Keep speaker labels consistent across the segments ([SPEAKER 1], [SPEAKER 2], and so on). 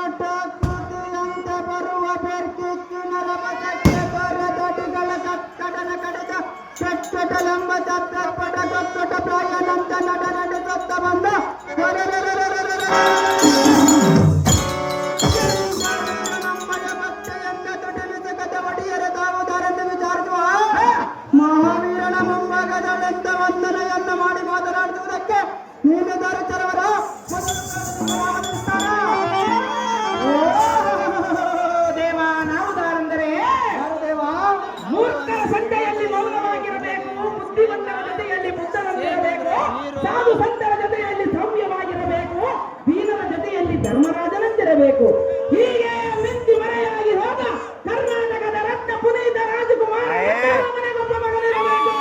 [SPEAKER 1] ಕೃತಿಯಂತೆ ಬರುವ ಬೆರ್ಕಿಕ್ಕಿನ ರಭಸಕ್ಕೆ ದೊಡ್ಡಗಳ ಕಟ್ಟಡನ ಕಡೆದ ಕೆಟ್ಟಲೆಂಬ ಚತ್ರಪಟ ಕಟ್ಟಟ ಪ್ರಾಯನಂತ ನಡ ನಡೆಸುತ್ತ ಬಂದ ನಮ್ಮಯ ಭಕ್ತೆಯಂತ ತೊಡಲಿಸಗದ ಒಡೆಯರ ದಾವುದಾರನ್ನು ವಿಚಾರಿಸುವ ಮಹಾವೀರನ ಮುಂಭಾಗದಳೆಂತ ವಂದನೆಯನ್ನು ಮಾಡಿ ಮಾತನಾಡುವುದಕ್ಕೆ ನೀನು ದಾರಿತರವರ
[SPEAKER 2] ದೇವ ನಾವುದಾರೆಂದರೆ ಮೂರ್ಖರ ಸಂತೆಯಲ್ಲಿ ಮೌನವಾಗಿರಬೇಕು, ಬುದ್ಧಿವಂತರ ಜೊತೆಯಲ್ಲಿ ಬುದ್ಧರಂತಿರಬೇಕು, ಸಾಧು ಸಂತರ ಜೊತೆಯಲ್ಲಿ ಸೌಮ್ಯವಾಗಿರಬೇಕು, ದೀನರ ಜೊತೆಯಲ್ಲಿ ಧರ್ಮರಾಜನಂತಿರಬೇಕು. ಹೀಗೆ ಮಿಂಚಿ ಮರೆಯಾಗಿ ಹೋದ ಕರ್ನಾಟಕದ ರತ್ನ ಪುನೀತ ರಾಜಕುಮಾರ ಮನೆಗೊಬ್ಬ ಮಗನಿರಬೇಕು.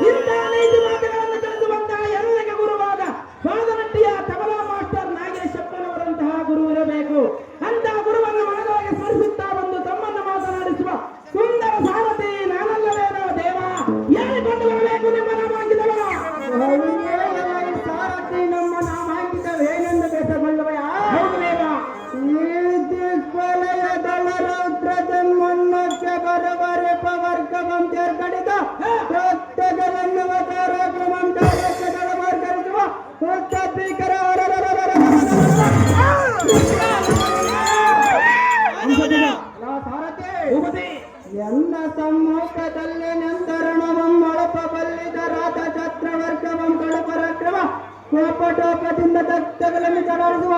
[SPEAKER 2] ಇಂಥ ನೈಜ ಮಾತುಗಳನ್ನು ತಿಳಿಸುವಂತಹ ಎಲ್ಲರಿಗೆ ಗುರುವಾದ ಸ್ವಾದನಟ್ಟಿಯ ತಬಲಾ ಮಾಸ್ಟರ್ ನಾಗೇಶಪ್ಪನವರಂತಹ ಗುರು ಇರಬೇಕು. ಅಂತಹ ಗುರುವನ್ನು ಮನದೊಳಗೆ ಸ್ಮರಿಸುತ್ತಾ ಬಂದು ತಮ್ಮನ್ನು ಮಾತನಾಡಿಸುವ ಸುಂದರ ಸಾರಥಿ ನಾನಲ್ಲವೇನೋ ದೇವ, ಹೇಳಿಕೊಂಡು ಬರಬೇಕು ನಿಮ್ಮ ನಾಮಾಂಕಿತವರ.
[SPEAKER 1] ಸಾರಥಿ ನಮ್ಮ ನಾಮಾಂಕಿತವೇನೆಂದು ಬೆಸಗೊಳ್ಳುವೆಯ?
[SPEAKER 2] ಹೌದು ದೇವ.
[SPEAKER 1] ಈ ದಿಗ್ವಲಯದಳ ರೌದ್ರ ಜನ್ಮನ್ನಕ್ಕೆ ಬರಬರೆ ಪವರ್ಗವಂ ತೇರ್ಗಡಿದ ಭಕ್ತಗಳೆನ್ನುವ ಕಾರ್ಯಕ್ರಮಂ ಕಾರ್ಯಕ್ರಮಗಳ ವರ್ಗರಿಸುವ ಭಕ್ತಪೀಕರ ಸಾರಥಿ ಎನ್ನ ಸಮ್ಮುಖದಲ್ಲಿ ನಂತರಣವಂ ಒಳಪ ಬಲ್ಲಿದ ರಾಧ ಛತ್ರವರ್ಗವಂ ಕಳುಪರಕ್ರಮ ಕೋಪಟೋಪದಿಂದ ದತ್ತಗಳನ್ನು ಚಲಾಯಿಸುವ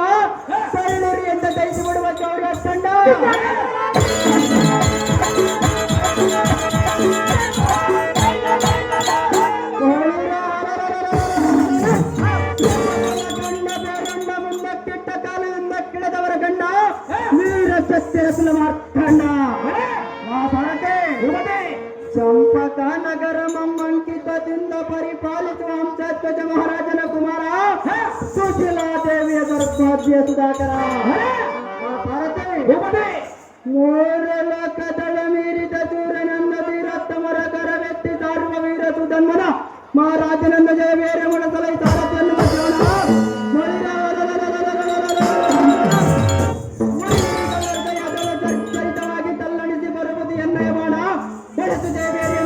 [SPEAKER 1] ಕಳ್ಳೂರಿಯಿಂದ ಕೈಸಿ ಬಿಡುವ ಚೌರ್ಯ ತಂಡ ಗಂಡ ಮುಂದಕ್ಕಿಟ್ಟ ಕಾಲದಿಂದ ಕಿಳದವರ ಗಂಡ ವೀರ ಸತ್ಯರತ್ನ ಮಾರ್ಕಂಡ ಚಂಪಕ ನಗರ ಮಮ್ಮಂಕಿತದಿಂದ ಪರಿಪಾಲಿಸುವ ಹಂಸಧ್ವಜ ಮಹಾರಾಜನ ಕುಮಾರ ಸುಶೀಲಾದೇವಿಯ ದರ್ಭಾದ್ಯ ಸುಧಾಕರ. ಮೂರು ಲೋಕದಳ ಮೀರಿದ ಸೂರ್ಯನನ್ನ ವೀರತ್ತಮರ ಕರವೆತ್ತಿ ಸಾರುವ ವೀರ ಸುಧನ್ಮನ ಮಹಾರಾಜನನ್ನ ಜಯ ಬೇರೆ ಮುಳಸಲೈ ಸಾರಥಿಯನ್ನು ಚರಿತವಾಗಿ ತಲ್ಲಣಿಸಿ ಬರುವುದು ಎನ್ನಯ ಬಾಣ ಬೆಳೆಸು ಜಯ ಬೇರೆ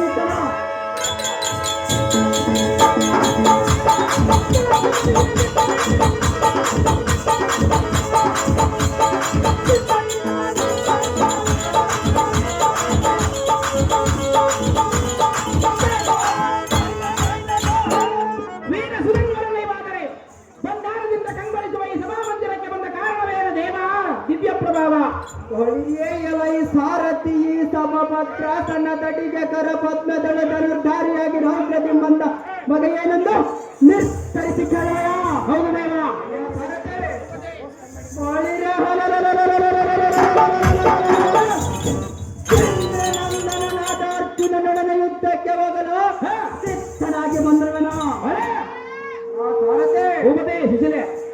[SPEAKER 1] ಸಾರಥಿ ಸಮಭದ್ರ ಸಣ್ಣದಡಿಗೆ ಕರ ಪದ್ಮದಳ ಧನುರ್ಧಾರಿಯಾಗಿ ರೌದ್ರದಿ ಬಂದ ಮಗ ಏನೆಂದು ನಿರ್ಧರಿಸಿ ಕೇಳುವೆಯ? ಹೌದು ದೇವ. ಅರ್ಜುನನೊಡನ ಯುದ್ಧಕ್ಕೆ ಹೋಗಲು ಸಿದ್ಧನಾಗಿ ಬಂದವನು.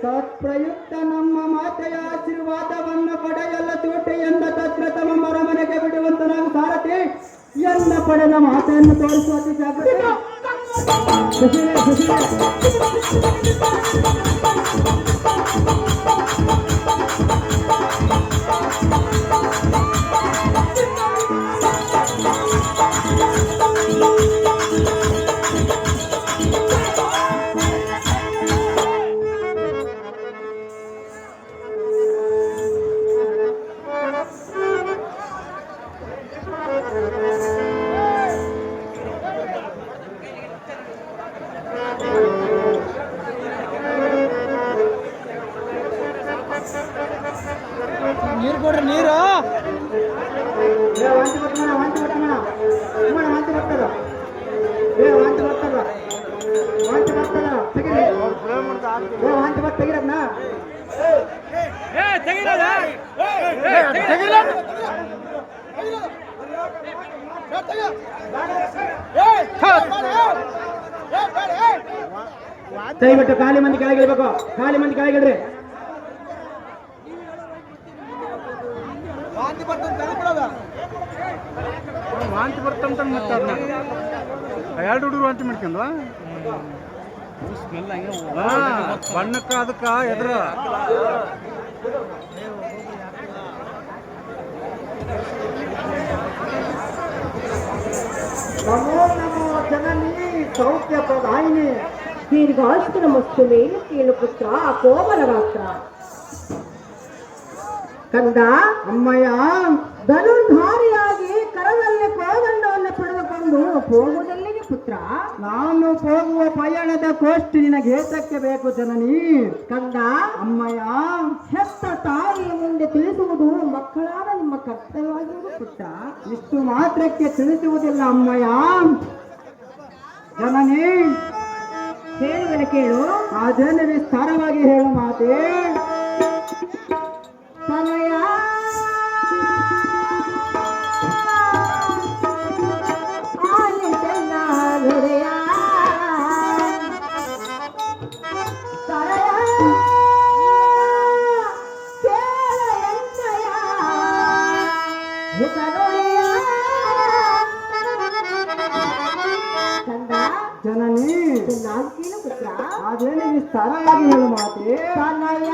[SPEAKER 1] ತತ್ಪ್ರಯುಕ್ತ ನಮ್ಮ ಮಾತೆಯ ಆಶೀರ್ವಾದವನ್ನು ಪಡೆಯಲ್ಲ ಚೋಟೆಯಿಂದ ತತ್ರ ತಮ್ಮ ಮರಮನೆಗೆ ಬಿಡುವಂತ ನಾವು ಸಾರಥಿ ಎಲ್ಲ ಪಡೆದ ಮಾತೆಯನ್ನು ತೋರಿಸುವ ಅತಿ ಜಾಗೃತಿ.
[SPEAKER 2] ನೀರು ಕೊಡ್ರಿ, ನೀರು
[SPEAKER 1] ವಾಂತಿ ಬರ್ತದ ವಾಂತಿ ತೆಗಿರದ್ನ ದಯವಿಟ್ಟು ಖಾಲಿ ಮಂದಿ ಕೆಳಗಿಳ್ಬೇಕು, ಖಾಲಿ ಮಂದಿ ಕೆಳಗಿಡ್ರಿ.
[SPEAKER 3] ವಾಂತಿ ಬರ್ತಂತ ಮತ್ತೆ ಅದನ್ನ ಎರಡು ಹುಡುಗರು ವಾಂತಿ ಮಾಡ್ಕೊಂಡ್ವಾ ಬಣ್ಣಕ್ಕ ಅದಕ್ಕ ಎದ್ರ
[SPEAKER 1] ಸೌಖ್ಯ ಪ್ರದಾಯಿನಿ.
[SPEAKER 4] ದೀರ್ಘಾಸ್ತ್ರ ಮಸ್ತು ಮೇಲು ಕೇಳು ಪುತ್ರ ಕೋಮಲ ಗಾತ್ರ. ಕಂದ
[SPEAKER 1] ಅಮ್ಮಯ್ಯ,
[SPEAKER 4] ಧನುರ್ಧಾರಿಯಾಗಿ ಕರದಲ್ಲಿ ಕೋದಂಡವನ್ನು ಪಡೆದುಕೊಂಡು ಹೋಗುವುದೆಲ್ಲಿಗೆ ಪುತ್ರ?
[SPEAKER 1] ನಾನು ಹೋಗುವ ಪಯಣದ ಕೋಷ್ಠಿ ನಿನಗೆ ಏತಕ್ಕೆ ಬೇಕು ಜನನಿ?
[SPEAKER 4] ಕಂದ
[SPEAKER 1] ಅಮ್ಮಯ್ಯ,
[SPEAKER 4] ಹೆತ್ತ ತಾಯಿಯ ಮುಂದೆ ತಿಳಿಸುವುದು ಮಕ್ಕಳಾದ ನಿಮ್ಮ ಕರ್ತವ್ಯವಾಗಿರುವುದು ಪುತ್ರ.
[SPEAKER 1] ಇಷ್ಟು ಮಾತ್ರಕ್ಕೆ ತಿಳಿಸುವುದಿಲ್ಲ ಅಮ್ಮಯ್ಯ. ಜನನಿ,
[SPEAKER 4] ಹೇಳುವರೆ ಕೇಳು.
[SPEAKER 1] ಅದೇನು ವಿಸ್ತಾರವಾಗಿ ಹೇಳು ಮಾತೆ.
[SPEAKER 4] ಸಮಯ ಆಲಿಸಲ್ಲ ಹೃದಯ ತರಯ ಕೇಳ ಎಂದಯ ಹಿತನುಡಿಯ ಕಂದ
[SPEAKER 1] ಜನನಿ,
[SPEAKER 4] ನಾಲ್ಕೇನು ಪುತ್ರ
[SPEAKER 1] ಅದೇನು ವಿಸ್ತಾರವಾಗಿ ಹೇಳು ಮಾತೆ.
[SPEAKER 4] ತನಯ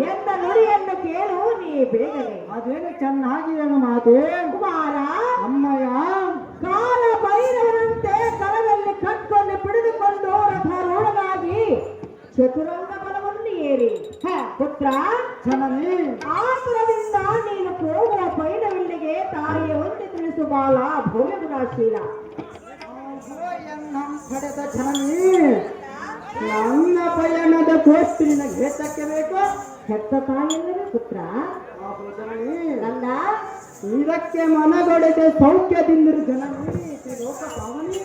[SPEAKER 4] ಎಂದ ನುಡಿಯನ್ನು ಕೇಳು ನೀ ಬೇಗನೆ.
[SPEAKER 1] ಅದೇನು ಚೆನ್ನಾಗಿ ಹೇಳು ಮಾತೆ.
[SPEAKER 4] ಕುಮಾರ,
[SPEAKER 1] ಅಮ್ಮಯ್ಯ,
[SPEAKER 4] ಕಾಲ ಭೈರವರಂತೆ ಕರದಲ್ಲಿ ಕಟ್ಕೊಂಡು piಡಿದುಕೊಂಡು ರಥಾರೂಢನಾಗಿ ಚತುರಂಗ ಬಲವನ್ನು ಏರಿ ಪುತ್ರ
[SPEAKER 1] ಜನನಿ,
[SPEAKER 4] ಆತುರದಿಂದ ನೀನು ಹೋಗುವ ಪೈನವಿಲ್ಲಿಗೆ ತಾಯಿಯ ಒಂದೇ ತಿಳಿಸು ಬಾಲ ಭವ್ಯ ಗುಣಶೀಲ.
[SPEAKER 1] ಪಡೆದ ಜನನಿ, ನನ್ನ ಪಯಣದ ಕೋಷ್ಠಿ ನಿನಗೆ ಏತಕ್ಕೆ ಬೇಕು?
[SPEAKER 4] ಹೆತ್ತ ತಾಯಿಯಲ್ಲವೇ ಪುತ್ರ.
[SPEAKER 1] ಜನನಿ,
[SPEAKER 4] ನನ್ನ
[SPEAKER 1] ಇದಕ್ಕೆ ಮನಗೊಡೆದೆ ಸೌಖ್ಯದಿಂದಿರು ಜನನಿ. ಲೋಕ ಪಾವನಿ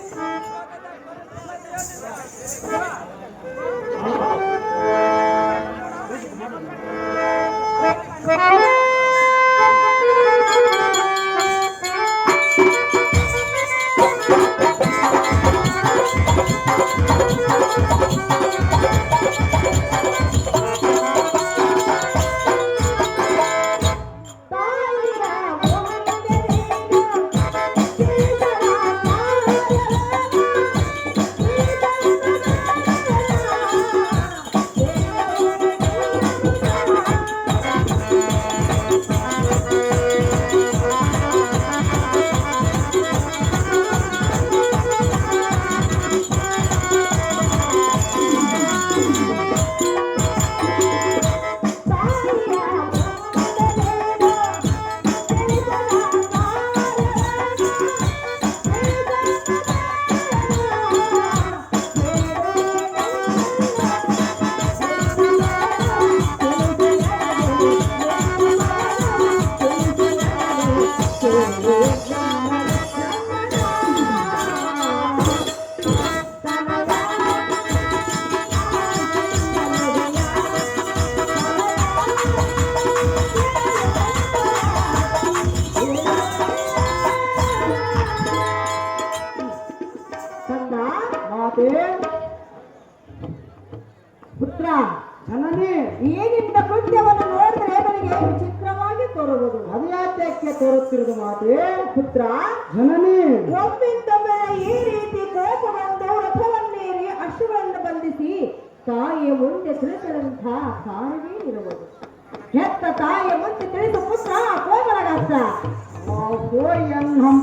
[SPEAKER 1] ಜನನಿ
[SPEAKER 4] ಏನಿಂದ ಕೃತ್ಯವನ್ನು ನೋಡಿದ್ರೆ ನನಗೆ ವಿಚಿತ್ರವಾಗಿ ತೋರುವುದು.
[SPEAKER 1] ಅದು ಯಾಕೆ ತೋರುತ್ತಿರುವುದು ಮಾತೆ?
[SPEAKER 4] ಪುತ್ರ,
[SPEAKER 1] ಜನನಿ
[SPEAKER 4] ಒಮ್ಮಿಂದೊಮ್ಮೆ ಈ ರೀತಿ ಕೋಪಗೊಂಡು ರಥವನ್ನೇರಿ ಅಶ್ವಗಳನ್ನು ಬಂಧಿಸಿ ತಾಯಿಯ ಮುಂದೆ ತಿಳಿಸಿದಂಥ ಕಾರಣವೇ ಇರುವುದು. ಹೆತ್ತ ತಾಯಿಯ ಮುಂದೆ ತಿಳಿದು ಪುತ್ರ ಕೋಮಲಗಾಸ್ತ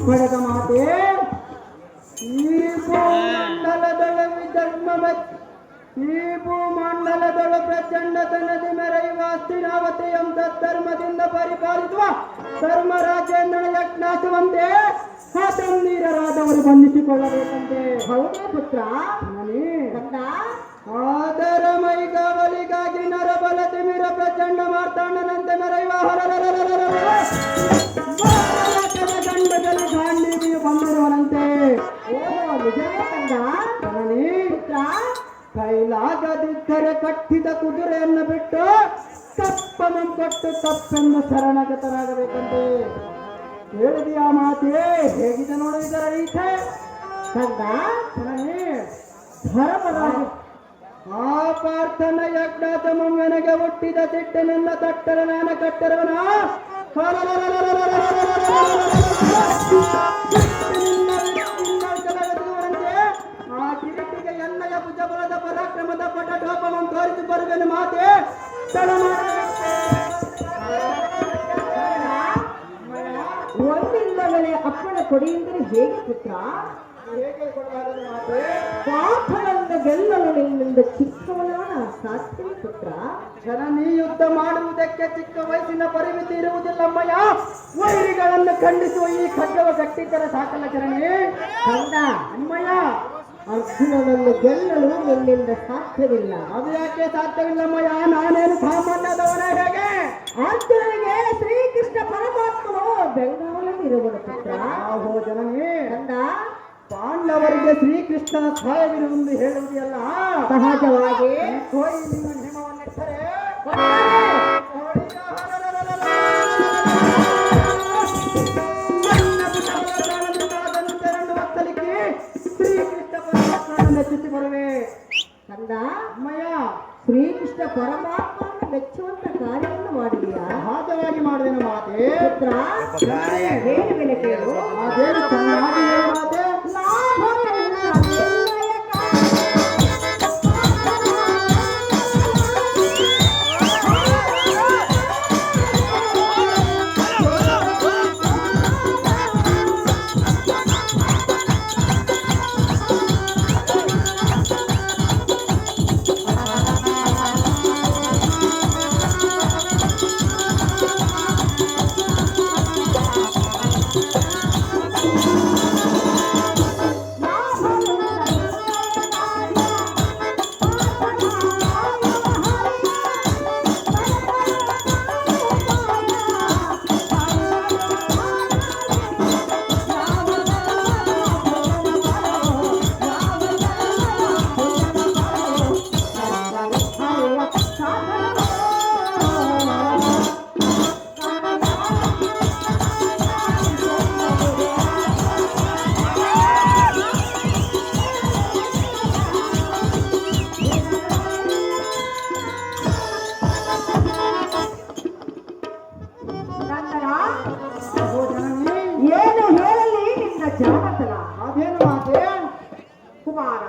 [SPEAKER 1] ಪಡೆದ ಮಾತೆ. ಈ ಭೂಮಂಡಲದೊಳ ಪ್ರಚಂಡತನದಿ ಮೆರೆಯುವ ಅಸ್ಥಿನಾವತಿಯಂ ತದ್ಧರ್ಮದಿಂದ ಪರಿಪಾಲಿಸುವ ಧರ್ಮರಾಜೇಂದ್ರನ ಯಜ್ಞಾಸುವಂತೆ ಹತಂದೀರರಾದವರು ಬಂಧಿಸಿಕೊಳ್ಳಬೇಕಂತೆ.
[SPEAKER 4] ಹೌದೇ ಪುತ್ರ? ಕಂದ,
[SPEAKER 1] ಆದರ ಮೈಗಾವಲಿಗಾಗಿ ನರಬಲ ತಿಮಿರ ಪ್ರಚಂಡ ಮಾರ್ತಾಂಡನಂತೆ ಮೆರೆಯುವ ಗಂಡದಲ್ಲಿ ಗಾಂಧೀಜಿಯು ಬಂದಿರುವನಂತೆ.
[SPEAKER 4] ಓ ನಿಜವೇ ಕಂದ? ಪುತ್ರ,
[SPEAKER 1] ಕೈಲಾಗದಿದ್ದರೆ ಕಟ್ಟಿದ ಕುದುರೆಯನ್ನು ಬಿಟ್ಟು ತಪ್ಪನ್ನು ಕೊಟ್ಟು ತಪ್ಪನ್ನು ಶರಣಗತರಾಗಬೇಕಂತೆ. ಹೇಳಿದೆಯಾ ಮಾತೆ? ಹೇಗಿದೆ ನೋಡಿದರ ರೀತೆ
[SPEAKER 4] ಕಂದ,
[SPEAKER 1] ಧರ್ಮರಾಜ ಆ ಪಾರ್ಥನ ಯಜ್ಞಾತಮಂಗನಿಗೆ ಹುಟ್ಟಿದ ಸಿಟ್ಟಿನಿಂದ ತಟ್ಟರೆ ನಾನು ಕಟ್ಟಿರುವನ ಆ ಕಿರೀಟಿಗೆ ಎಣ್ಣೆಯ ಭುಜಬಲದ ಪರಾಕ್ರಮದ ಪಟಟೋಪವನ್ನು ತೋರಿಸಿ ಬರುವೆನು ಮಾತೆ.
[SPEAKER 4] ಒಂದಿಲ್ಲವೇ ಅಪ್ಪನ ಕೊಡಿಯಿಂದರೆ ಹೇಗೆ ಪುತ್ರ?
[SPEAKER 1] ಹೇಗೆ ಕೊಡಬಾರದು ಮಾತೆ?
[SPEAKER 4] ಪಾಪಗಳನ್ನು ಗೆಲ್ಲಲು ನಿನ್ನಿಂದ ಚಿಕ್ಕವನಾದ ಸಾಧ್ಯವೇ ಪುತ್ರ?
[SPEAKER 1] ಜನನಿ ಯುದ್ಧ ಮಾಡುವುದಕ್ಕೆ ಚಿಕ್ಕ ವಯಸ್ಸಿನ ಪರಿಮಿತಿ ಇರುವುದಿಲ್ಲಮ್ಮಯ್ಯ. ವೈರಿಗಳನ್ನು ಖಂಡಿಸುವ ಈ ಖಡ್ಗವ ಗಟ್ಟಿದ್ದರೆ ಸಾಕಲ್ಲ ಜನನಿ.
[SPEAKER 4] ಕಂದ,
[SPEAKER 1] ಅಮ್ಮಯ್ಯ,
[SPEAKER 4] ಅರ್ಜುನನನ್ನು ಗೆಲ್ಲಲು ನಿನ್ನಿಂದ ಸಾಧ್ಯವಿಲ್ಲ.
[SPEAKER 1] ಅದು ಯಾಕೆ ಸಾಧ್ಯವಿಲ್ಲಮ್ಮಯ್ಯ? ನಾನೇನು ಸಾಮಾನ್ಯದವನ ಹೇಗೆ?
[SPEAKER 4] ಅರ್ಜುನನಿಗೆ ಶ್ರೀಕೃಷ್ಣ ಪರಮಾತ್ಮನು ಬೆಂಗಾವಲಲ್ಲಿರುವನು ಪುತ್ರ.
[SPEAKER 1] ಆಹೋ ಜನನಿ,
[SPEAKER 4] ಕಂದ,
[SPEAKER 1] ಪಾಂಡವರಿಗೆ ಶ್ರೀಕೃಷ್ಣನ ಸಹಾಯವಿರುವುದು ಹೇಳುವುದಿಲ್ಲ.
[SPEAKER 4] ಸಹಜವಾಗಿ
[SPEAKER 1] ಹೋಗಿ ನಿಮ್ಮ ಹಿಮವನ್ನೆತ್ತರೆ ಶ್ರೀಕೃಷ್ಣ ಪರಮಾತ್ಮನ ಮೆಚ್ಚಿಸಿ ಬರುವೆ.
[SPEAKER 4] ಕಂದ,
[SPEAKER 1] ಅಮ್ಮಯ್ಯ,
[SPEAKER 4] ಶ್ರೀಕೃಷ್ಣ ಪರಮಾತ್ಮನ ಮೆಚ್ಚುವಂತ ಕಾರ್ಯವನ್ನು ಮಾಡಿದೆಯಾ?
[SPEAKER 1] ಸಹಜವಾಗಿ ಮಾಡಿದೆನು ಮಾತೆ.
[SPEAKER 4] ಪುತ್ರ, ಏನು ಬೆಲೆ ಕೇಳು?
[SPEAKER 1] ಅದೇನು ಚೆನ್ನಾಗಿ ಹೇಳು ಮಾತೆ.
[SPEAKER 4] ಏನು ಹೇಳಲಿ ನಿನ್ನ ಜಾಣತನ?
[SPEAKER 1] ಅದೇನು ಮಾತೆ?
[SPEAKER 4] ಕುಮಾರ,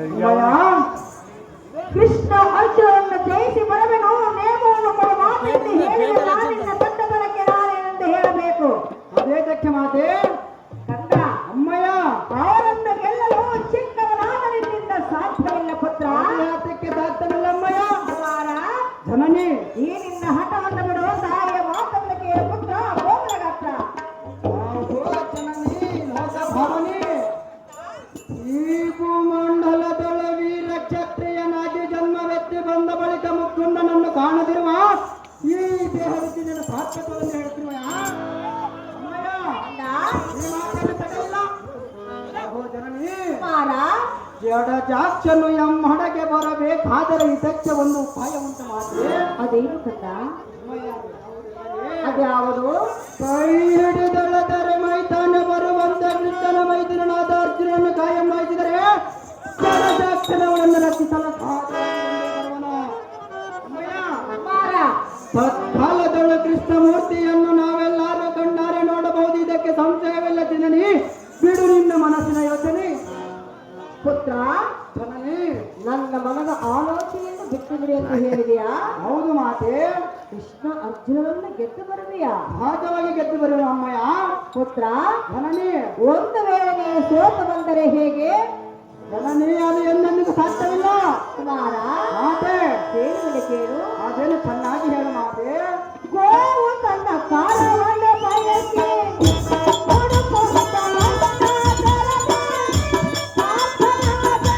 [SPEAKER 1] ಅಮ್ಮಯ್ಯ,
[SPEAKER 4] ಕೃಷ್ಣ ಅರ್ಜುನನ್ನು ಜಯಿಸಿ ಬರಬೇನು ನೇಮವನ್ನು ಕೊಡ ಮಾತೆಂದು ಹೇಳಿಲ್ಲ. ನಿನ್ನ ದೊಡ್ಡ ಬಲಕ್ಕೆ ನಾನೇನೆಂದು ಹೇಳಬೇಕು.
[SPEAKER 1] ಅದೇದಕ್ಕೆ ಮಾತೆ?
[SPEAKER 4] ಕಂದ,
[SPEAKER 1] ಅಮ್ಮಯ್ಯ,
[SPEAKER 4] ಅವರನ್ನು ಗೆಲ್ಲಲು ಚಿಕ್ಕವನಾದ ನಿನ್ನಿಂದ ಸಾಧ್ಯವಿಲ್ಲ ಪುತ್ರ.
[SPEAKER 1] ಯಾತಕ್ಕೆ ಸಾಧ್ಯವಿಲ್ಲ ಅಮ್ಮಯ್ಯ?
[SPEAKER 4] ಕುಮಾರ,
[SPEAKER 1] ಜನನಿ
[SPEAKER 4] ಈ ನಿನ್ನ ಹಠವನ್ನು ಬಿಡು. ತಾಯಿಯ ಮಾತನ್ನು ಕೇಳು ಪುತ್ರ ಕೋಮಲಗಾತ್ರ.
[SPEAKER 1] ಈ ಭೂಮಂಡಲದೊಳ ವೀರ ಕ್ಷತ್ರಿಯನಾಗಿ ಜನ್ಮವೆತ್ತಿ ಬಂದ ಬಳಿಕ ಮುಕ್ಕುಂಡನನ್ನು ಕಾಣದಿರುವ ಈ ದೇಹದಲ್ಲಿ ನನ್ನ ಸಾರ್ಥಕವನ್ನು ಹೇಳ್ತಿರುವ
[SPEAKER 4] ಕುಮಾರ,
[SPEAKER 1] ಜಡಜಾಕ್ಷನು ಎಮ್ಮೊಳಗೆ ಬರಬೇಕಾದರೆ ಇದಕ್ಕೆ ಒಂದು ಉಪಾಯ ಉಂಟು ಮಾತ್ರ.
[SPEAKER 4] ಅದೇನು ಕಂದ? ಅದ್ಯಾವುದು?
[SPEAKER 1] ಕೈ ಹಿಡಿದೊಳದರೆ ಮೈತಾನ ಬರುವಂತೆ ಕೃಷ್ಣನ ಮೈದುರನಾದ ಅರ್ಜುನನ್ನು ಕಾಯಂ ಮಾಡಿಸಿದರೆ ಜಲಜಾಕ್ಷರಗಳನ್ನು ರಕ್ಷಿಸಲು ಸಾಧ್ಯವಾಗುವನು. ಅಮ್ಮಯ್ಯ,
[SPEAKER 4] ಕುಮಾರ
[SPEAKER 1] ತತ್ಕಾಲದೊಳು ಕೃಷ್ಣಮೂರ್ತಿಯನ್ನು ನಾವೆಲ್ಲರೂ ಕಣ್ಣಾರೆ ನೋಡಬಹುದು. ಇದಕ್ಕೆ ಸಂಶಯವಿಲ್ಲ ಜನನಿ. ಬಿಡು ನಿನ್ನ ಮನಸ್ಸಿನ ಯೋಚನೆ.
[SPEAKER 4] ಪುತ್ರ,
[SPEAKER 1] ಜನನಿ,
[SPEAKER 4] ನನ್ನ ಮನದ ಆಲೋಚನೆಯನ್ನು ಬಿಟ್ಟು ಬಿಡಿ ಅಂತ ಹೇಳಿದೆಯಾ?
[SPEAKER 1] ಹೌದು ಮಾತೆ.
[SPEAKER 4] ಕೃಷ್ಣ ಅರ್ಜುನನನ್ನು ಗೆದ್ದು ಬರುವೆಯಾ?
[SPEAKER 1] ಸಹಜವಾಗಿ ಗೆದ್ದು ಬರುವ ಅಮ್ಮಯ್ಯ.
[SPEAKER 4] ಪುತ್ರ,
[SPEAKER 1] ಜನನಿ,
[SPEAKER 4] ಒಂದು ವೇಳೆ ನೀವು ಸೋತು ಬಂದರೆ ಹೇಗೆ?
[SPEAKER 1] ಜನನಿ, ಅದು ಎಂದೆಂದಿಗೂ ಸಾಧ್ಯವಿಲ್ಲ.
[SPEAKER 4] ಕುಮಾರ,
[SPEAKER 1] ಮಾತೆ,
[SPEAKER 4] ಕೇಳುವುದೇ ಕೇಳು.
[SPEAKER 1] ಅದೇನು ಚೆನ್ನಾಗಿ ಹೇಳು ಮಾತೆ.
[SPEAKER 4] ಗೋವು ತನ್ನ ಕಾಲವನ್ನು ಬಯಸಿ ಹುಡುಕುತ್ತ ಮಂದಾರನೆ, ಪಾರ್ಥನಾದ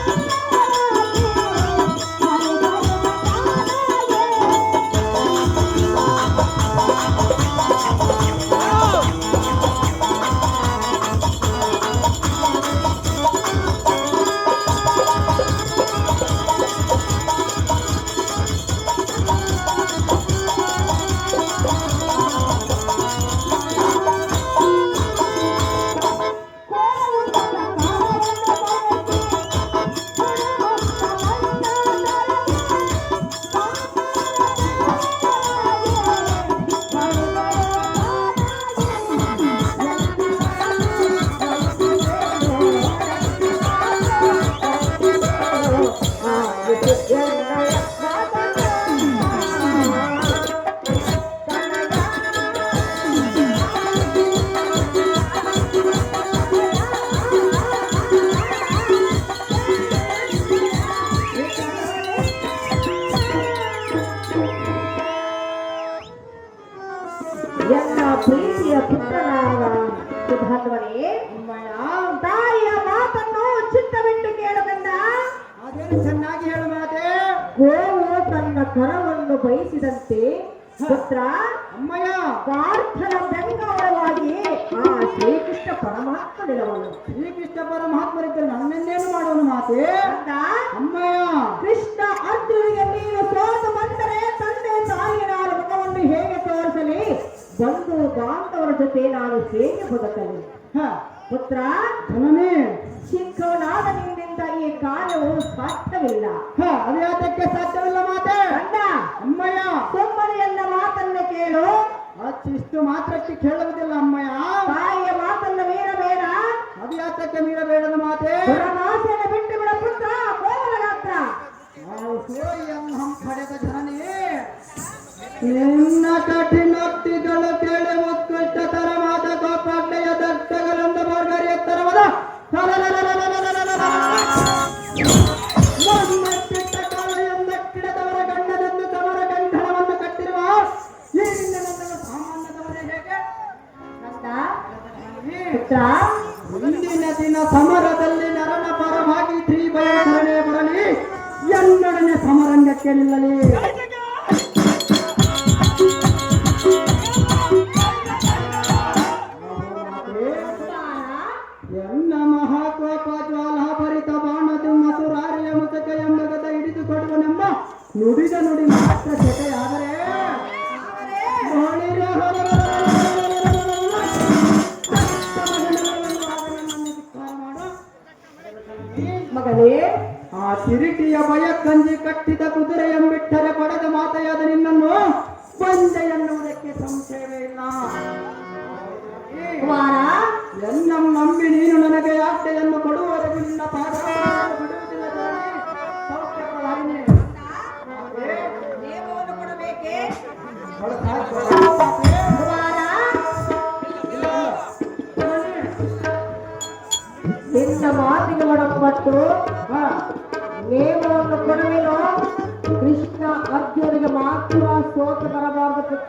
[SPEAKER 4] ಎಲ್ಲ ಪ್ರೀತಿಯ ಪುತ್ರನಾದ ಸುಧಾತ್ಮನೇ, ತಾಯಿಯ ಮಾತನ್ನು ಚಿತ್ತವಿಟ್ಟು ಕೇಳಬಂದ.
[SPEAKER 1] ಅದೇನು ಚೆನ್ನಾಗಿ ಹೇಳು ಮಾತೆ.
[SPEAKER 4] ಗೋವು ತನ್ನ ಕರವನ್ನು ಬಯಸಿದಂತೆ ಪುತ್ರ
[SPEAKER 1] ಅಮ್ಮಯ್ಯ,
[SPEAKER 4] ಪಾರ್ಥನ ಬೆಂಗಾವಳವಾಗಿ ಆ ಶ್ರೀಕೃಷ್ಣ ಪರಮಾತ್ಮನಿರವನು.
[SPEAKER 1] ಶ್ರೀಕೃಷ್ಣ ಪರಮಾತ್ಮರಿದ್ದರೆ ನನ್ನೆನ್ನೇನು ಮಾಡುವನು ಮಾತೆ.
[SPEAKER 4] ಅಂದ
[SPEAKER 1] ಅಮ್ಮಯ್ಯ,
[SPEAKER 4] ಕೃಷ್ಣ ಅರ್ಜುನಿಗೆ ನೀನು ಸೋತು ಬಂದರೆ ತಂದೆ ತಾಯಿಯರ ಮುಖವನ್ನು ಹೇಗೆ ತೋರಿಸಲಿ? ಬಂಧು ಬಾಂಧವರ ಜೊತೆ ನಾನು ಹೇಗೆ ಬದುಕಲಿ?
[SPEAKER 1] ಹ,
[SPEAKER 4] ಪುತ್ರ,
[SPEAKER 1] ಜನನಿ,
[SPEAKER 4] ಚಿಕ್ಕವನಾದ ನಿನ್ನಿಂದ ಈ ಕಾರ್ಯವು ಸಾಧ್ಯವಿಲ್ಲ.
[SPEAKER 1] ಹ, ಅದು ಯಾತಕ್ಕೆ ಸಾಧ್ಯವಿಲ್ಲ ಮಾತೆ.
[SPEAKER 4] ಕಂಡ
[SPEAKER 1] ಅಮ್ಮಯ್ಯ,
[SPEAKER 4] ಸುಮ್ಮನೆ ಎಲ್ಲ ಮಾತನ್ನ ಕೇಳು.
[SPEAKER 1] ಅಷ್ಟಿಷ್ಟು ಮಾತ್ರಕ್ಕೆ ಕೇಳುವುದಿಲ್ಲ ಅಮ್ಮಯ್ಯ.
[SPEAKER 4] ತಾಯಿಯ ಮಾತನ್ನ ಮೀರಬೇಡ.
[SPEAKER 1] ಅದು ಯಾತಕ್ಕೆ ಮೀರಬೇಡದ ಮಾತೆ.
[SPEAKER 4] ದುರನಾಸೆಯನ್ನು ಬಿಟ್ಟು ಬಿಡ ಪುತ್ರ. ಕೋಮಲ ಗಾತ್ರ
[SPEAKER 1] ಪಡೆದ ಜನನಿ, ನಿನ್ನ ಕಠಿಣೋಕ್ತಿಗಳು ಕೇಳಿ ಉತ್ಕೃಷ್ಟತರವಾದ ಗೋಪಾಡ್ಲೆಯ ದರ್ತಗಳಿಂದ ಮಾರ್ಗರಿ ಎತ್ತರವಾದ ಕೆಟ್ಟ ಕಾಲೆಯಿಂದ ಕಿಡದವರ ಗಂಡನನ್ನು ತವರ ಗಂಧನವನ್ನು ಕಟ್ಟಿರುವ ಈ ನಿನ್ನ ನನ್ನನ್ನು ಸಾಮಾನ್ಯದವರೇ ಹೇಗೆ?
[SPEAKER 4] ಪುತ್ರ,
[SPEAKER 1] ಮುಂದಿನ ದಿನ ಸಮರದಲ್ಲಿ ನರನ ಪರವಾಗಿ ಶ್ರೀಭಯಕರಣೆ ಬರಲಿ, ಎನ್ನಡನೆ ಸಮರಂಗಕ್ಕೆ ನಿಲ್ಲಲಿ. ಎನ್ನ ಮಹಾಕೋಪ ಜ್ವಾಲಾಭರಿತ ಬಾಣದು ಮಸುರಾರಿಯ ಮುತಕ ಎಂಬ ಗದ ಹಿಡಿದುಕೊಡುವನೆಂಬ ನುಡಿದ ನುಡಿ ಮಾತ್ರ ಜೊತೆಯಾದರೆ
[SPEAKER 4] ಮಗಳೇ,
[SPEAKER 1] ಆ ಕಿರೀಟಿಯ ಭಯ ಕಂಜಿ ಕಟ್ಟಿದ ಕುದುರೆ ಎಂಬಿಟ್ಟರೆ ಪಡೆದ ಮಾತೆಯಾದ ನಿನ್ನನ್ನು ಬಂದೆ ಎನ್ನುವುದಕ್ಕೆ ಸಂಶಯವೇ ಇಲ್ಲ.
[SPEAKER 4] ಕುಮಾರ,
[SPEAKER 1] ಎನ್ನ ನಂಬಿ ನೀನು ನನಗೆ ಆಜ್ಞೆಯನ್ನು ಕೊಡುವವರೆಗೂ ನಿನ್ನ ಪಾದ ಬಿಡುವುದಿಲ್ಲ ತಾನೇ. ಸೌಖ್ಯಕರವಾಗಿದೆ.
[SPEAKER 4] ನೇಮವನ್ನು ಕೊಡಬೇಕೇ?
[SPEAKER 1] ಮಾತೆ.
[SPEAKER 4] ಕುಮಾರ, ನಿನ್ನ ಮಾತಿಗೆ ಒಡಂಬಟ್ಟು ನೇಮವನ್ನು ಕೊಡುವೆನೋ. ಕೃಷ್ಣ ಅರ್ಜುನಿಗೆ ಮಾತ್ರ ಸೋತು ಬರಬಾರದು.